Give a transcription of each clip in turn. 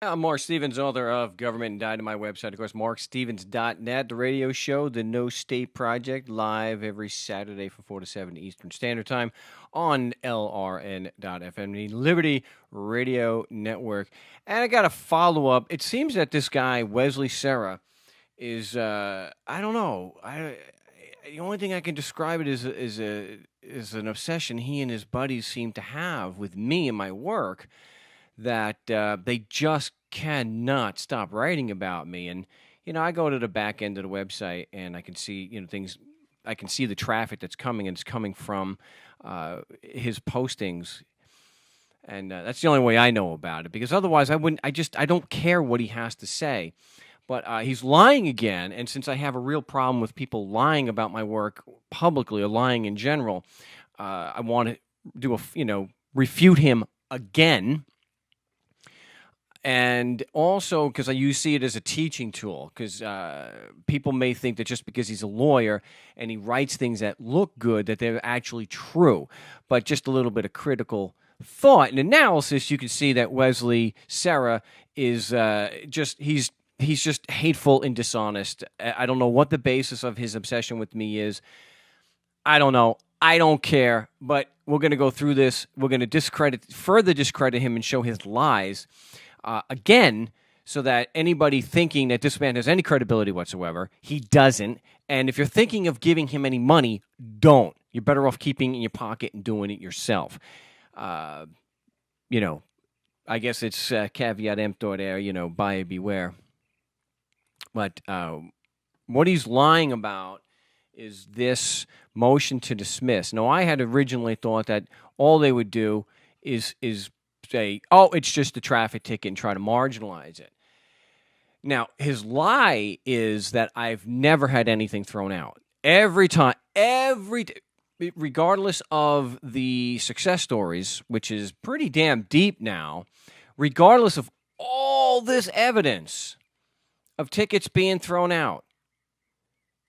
I'm Mark Stevens, author of Government and Died, on my website, of course, markstevens.net, the radio show, The No State Project, live every Saturday from 4 to 7 Eastern Standard Time on LRN.FM, the Liberty Radio Network. And I got a follow up. It seems that this guy, Wesley Serra, is, I don't know. The only thing I can describe it is an obsession he and his buddies seem to have with me and my work that they just cannot stop writing about me. And, I go to the back end of the website and I can see, things, I can see the traffic that's coming, and it's coming from his postings. And that's the only way I know about it, because otherwise I don't care what he has to say. But he's lying again. And since I have a real problem with people lying about my work publicly, or lying in general, I want to refute him again. And also because I see it as a teaching tool, because people may think that just because he's a lawyer and he writes things that look good, that they're actually true. But just a little bit of critical thought and analysis, you can see that Wesley Serra is he's just hateful and dishonest. I don't know what the basis of his obsession with me is. I don't know. I don't care. But we're going to go through this. We're going to further discredit him and show his lies. Again, so that anybody thinking that this man has any credibility whatsoever, he doesn't. And if you're thinking of giving him any money, don't. You're better off keeping it in your pocket and doing it yourself. I guess it's caveat emptor there, buyer beware. But what he's lying about is this motion to dismiss. Now, I had originally thought that all they would do is say, oh, it's just a traffic ticket, and try to marginalize it. Now, his lie is that I've never had anything thrown out. Every time, regardless of the success stories, which is pretty damn deep now, regardless of all this evidence of tickets being thrown out,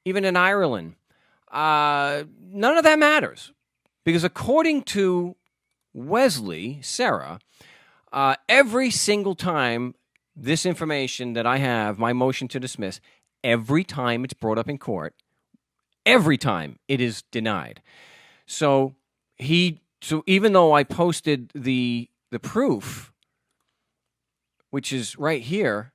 even in Ireland, none of that matters. Because according to Wesley Serra, every single time this information that I have, my motion to dismiss, every time it's brought up in court, every time it is denied. So even though I posted the proof, which is right here,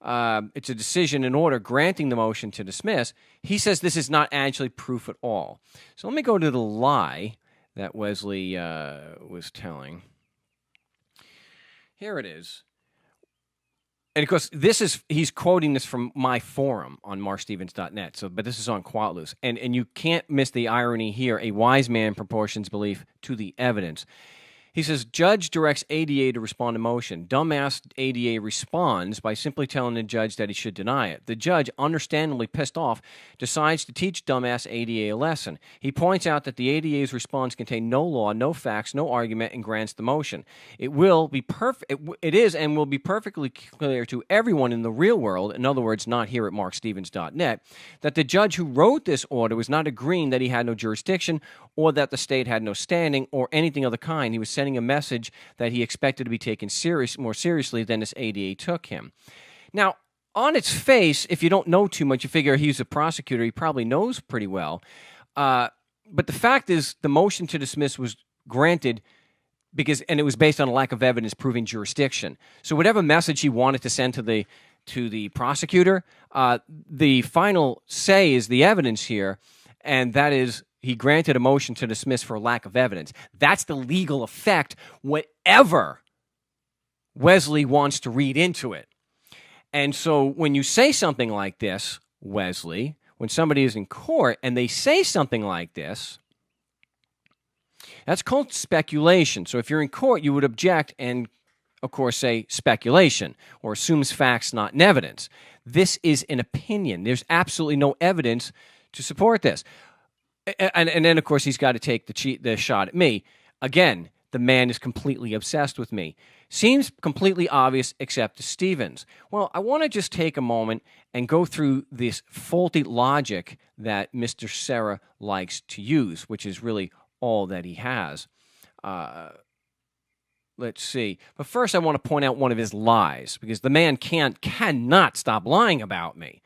it's a decision in order granting the motion to dismiss, he says this is not actually proof at all. So let me go to the lie that Wesley was telling. Here it is. And of course, he's quoting this from my forum on markstevens.net. But this is on Quatloose. And you can't miss the irony here. A wise man proportions belief to the evidence. He says, judge directs ADA to respond to motion. Dumbass ADA responds by simply telling the judge that he should deny it. The judge, understandably pissed off, decides to teach dumbass ADA a lesson. He points out that the ADA's response contained no law, no facts, no argument, and grants the motion. It is and will be perfectly clear to everyone in the real world, in other words, not here at markstevens.net, that the judge who wrote this order was not agreeing that he had no jurisdiction, or that the state had no standing, or anything of the kind. He was sending a message that he expected to be taken more seriously than this ADA took him. Now, on its face, if you don't know too much, you figure he's a prosecutor, he probably knows pretty well. But the fact is, the motion to dismiss was granted and it was based on a lack of evidence proving jurisdiction. So whatever message he wanted to send to the prosecutor, the final say is the evidence here, and that is, he granted a motion to dismiss for lack of evidence. That's the legal effect, whatever Wesley wants to read into it. And so when you say something like this, Wesley, when somebody is in court and they say something like this, that's called speculation. So if you're in court, you would object and, of course, say speculation, or assumes facts, not in evidence. This is an opinion. There's absolutely no evidence to support this. And then, of course, he's got to take the shot at me. Again, the man is completely obsessed with me. Seems completely obvious except to Stevens. Well, I want to just take a moment and go through this faulty logic that Mr. Serra likes to use, which is really all that he has. let's see. But first, I want to point out one of his lies, because the man cannot stop lying about me.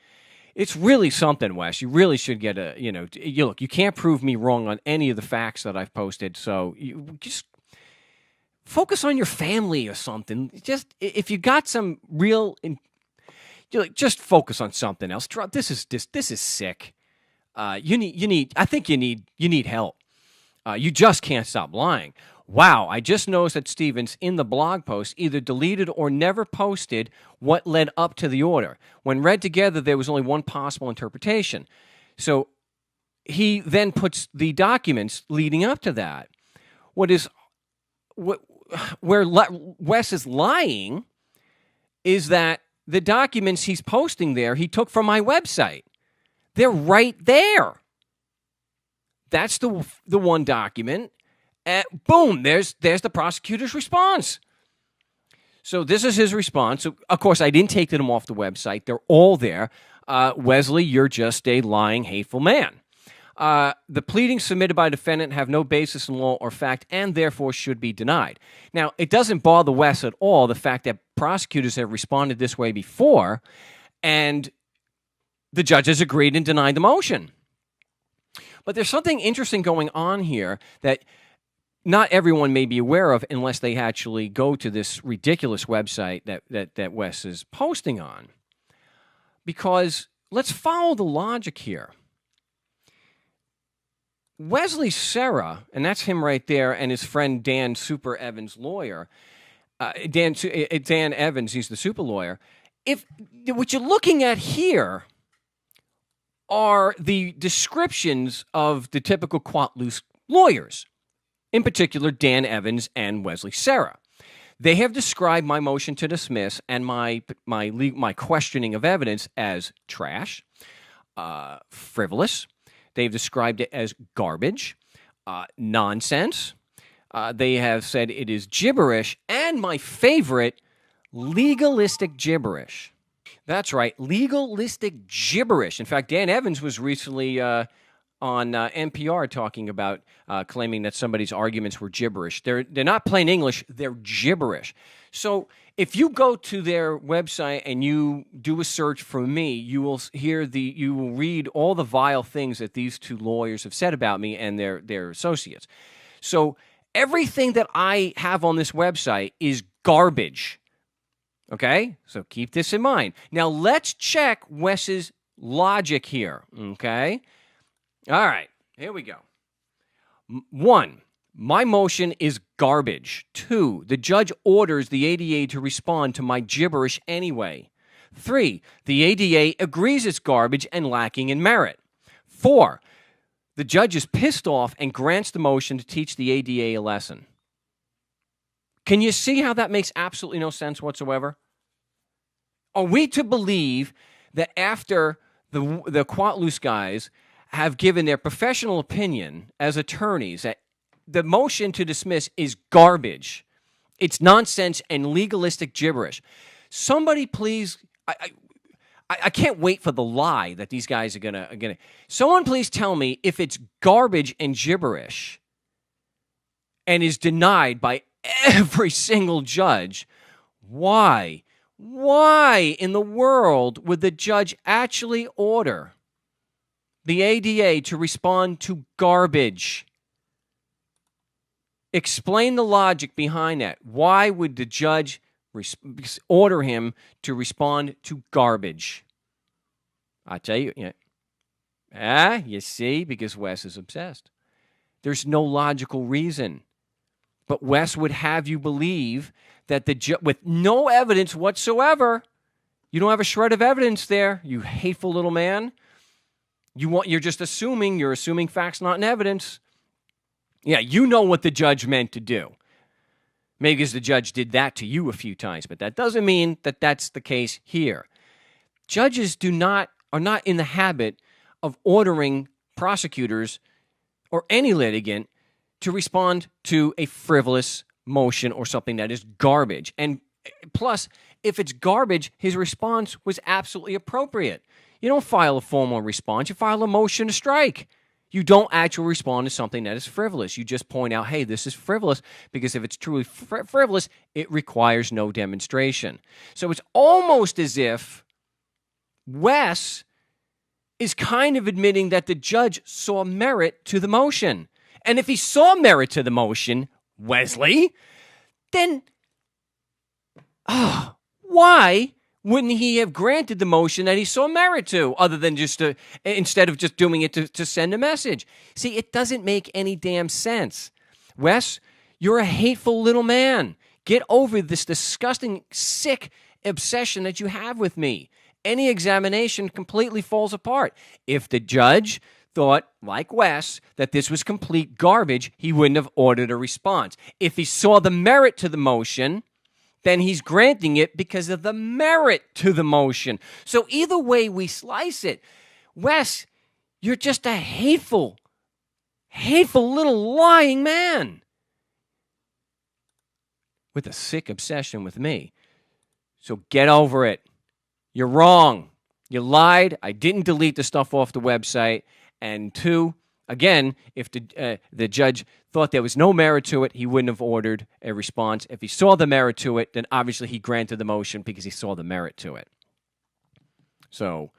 It's really something, Wes. You really should get look, you can't prove me wrong on any of the facts that I've posted, so you just focus on your family or something. Just, if you got some real, just focus on something else. This is sick. I think you need help. You just can't stop lying. Wow, I just noticed that Stevens, in the blog post, either deleted or never posted what led up to the order. When read together, there was only one possible interpretation. So he then puts the documents leading up to that. Where Wes is lying is that the documents he's posting there, he took from my website. They're right there. That's the one document. Boom, there's the prosecutor's response. So this is his response. So, of course, I didn't take them off the website. They're all there. Wesley, you're just a lying, hateful man. The pleadings submitted by defendant have no basis in law or fact and therefore should be denied. Now, it doesn't bother Wes at all, the fact that prosecutors have responded this way before, and the judge has agreed and denied the motion. But there's something interesting going on here that not everyone may be aware of unless they actually go to this ridiculous website that Wes is posting on. Because let's follow the logic here. Wesley Serra, and that's him right there, and his friend Dan Super Evans, lawyer. Dan Evans, he's the super lawyer. If what you're looking at here are the descriptions of the typical quote-loose lawyers, in particular Dan Evans and Wesley Serra. They have described my motion to dismiss and my questioning of evidence as trash, frivolous. They've described it as garbage, nonsense. They have said it is gibberish, and my favorite, legalistic gibberish. That's right, legalistic gibberish. In fact, Dan Evans was recently on NPR talking about claiming that somebody's arguments were gibberish. They're not plain English, they're gibberish. So if you go to their website and you do a search for me, you will read all the vile things that these two lawyers have said about me and their associates. So everything that I have on this website is garbage. Okay? So keep this in mind. Now let's check Wes's logic here. Okay? All right, here we go. 1, my motion is garbage. 2, the judge orders the ADA to respond to my gibberish anyway. 3, the ADA agrees it's garbage and lacking in merit. 4, the judge is pissed off and grants the motion to teach the ADA a lesson. Can you see how that makes absolutely no sense whatsoever? Are we to believe that after the Quatloose guys have given their professional opinion as attorneys that the motion to dismiss is garbage, it's nonsense and legalistic gibberish? Somebody please, I can't wait for the lie that these guys are gonna. Someone please tell me if it's garbage and gibberish and is denied by every single judge. Why in the world would the judge actually order the ADA to respond to garbage? Explain the logic behind that. Why would the judge order him to respond to garbage? I tell you, you see, because Wes is obsessed. There's no logical reason. But Wes would have you believe that with no evidence whatsoever, you don't have a shred of evidence there, you hateful little man. You're just assuming. You're assuming facts, not in evidence. Yeah, you know what the judge meant to do. Maybe because the judge did that to you a few times, but that doesn't mean that that's the case here. Judges are not in the habit of ordering prosecutors or any litigant to respond to a frivolous motion or something that is garbage. And plus, if it's garbage, his response was absolutely appropriate. You don't file a formal response. You file a motion to strike. You don't actually respond to something that is frivolous. You just point out, hey, this is frivolous, because if it's truly frivolous, it requires no demonstration. So it's almost as if Wes is kind of admitting that the judge saw merit to the motion. And if he saw merit to the motion, Wesley, then why wouldn't he have granted the motion that he saw merit to, other than just instead of just doing it to send a message? See, it doesn't make any damn sense. Wes, you're a hateful little man. Get over this disgusting, sick obsession that you have with me. Any examination completely falls apart. If the judge thought, like Wes, that this was complete garbage, he wouldn't have ordered a response. If he saw the merit to the motion, then he's granting it because of the merit to the motion. So either way we slice it, Wes, you're just a hateful little lying man with a sick obsession with me. So get over it. You're wrong. You lied. I didn't delete the stuff off the website. And two, again, if the judge thought there was no merit to it, he wouldn't have ordered a response. If he saw the merit to it, then obviously he granted the motion because he saw the merit to it. So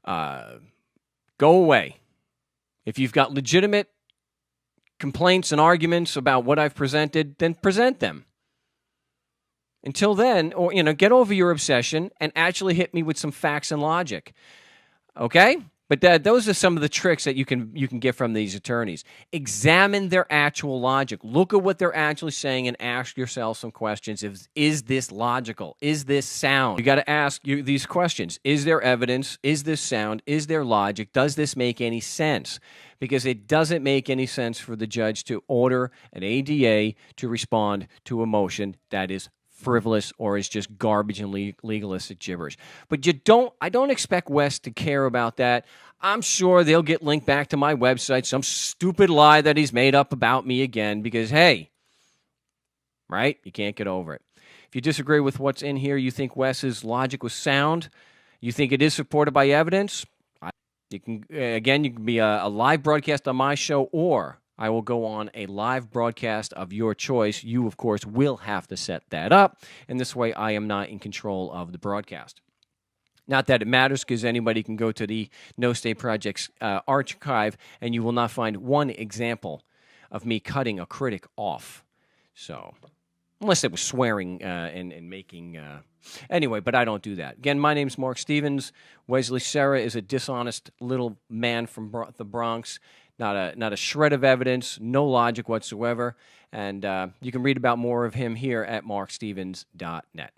go away. If you've got legitimate complaints and arguments about what I've presented, then present them. Until then, or get over your obsession and actually hit me with some facts and logic. Okay? But those are some of the tricks that you can get from these attorneys. Examine their actual logic. Look at what they're actually saying and ask yourself some questions. Is this logical? Is this sound? You got to ask these questions. Is there evidence? Is this sound? Is there logic? Does this make any sense? Because it doesn't make any sense for the judge to order an ADA to respond to a motion that is frivolous or is just garbage and legalistic gibberish. But I don't expect Wes to care about that. I'm sure they'll get linked back to my website, some stupid lie that he's made up about me again, because, hey, right? You can't get over it. If you disagree with what's in here, you think Wes's logic was sound, you think it is supported by evidence, you can be a live broadcast on my show, or I will go on a live broadcast of your choice. You, of course, will have to set that up, and this way I am not in control of the broadcast. Not that it matters, because anybody can go to the No State Project's archive, and you will not find one example of me cutting a critic off. So, unless it was swearing and making... Anyway, but I don't do that. Again, my name's Mark Stevens. Wesley Serra is a dishonest little man from the Bronx. Not a shred of evidence, no logic whatsoever. And you can read about more of him here at markstevens.net.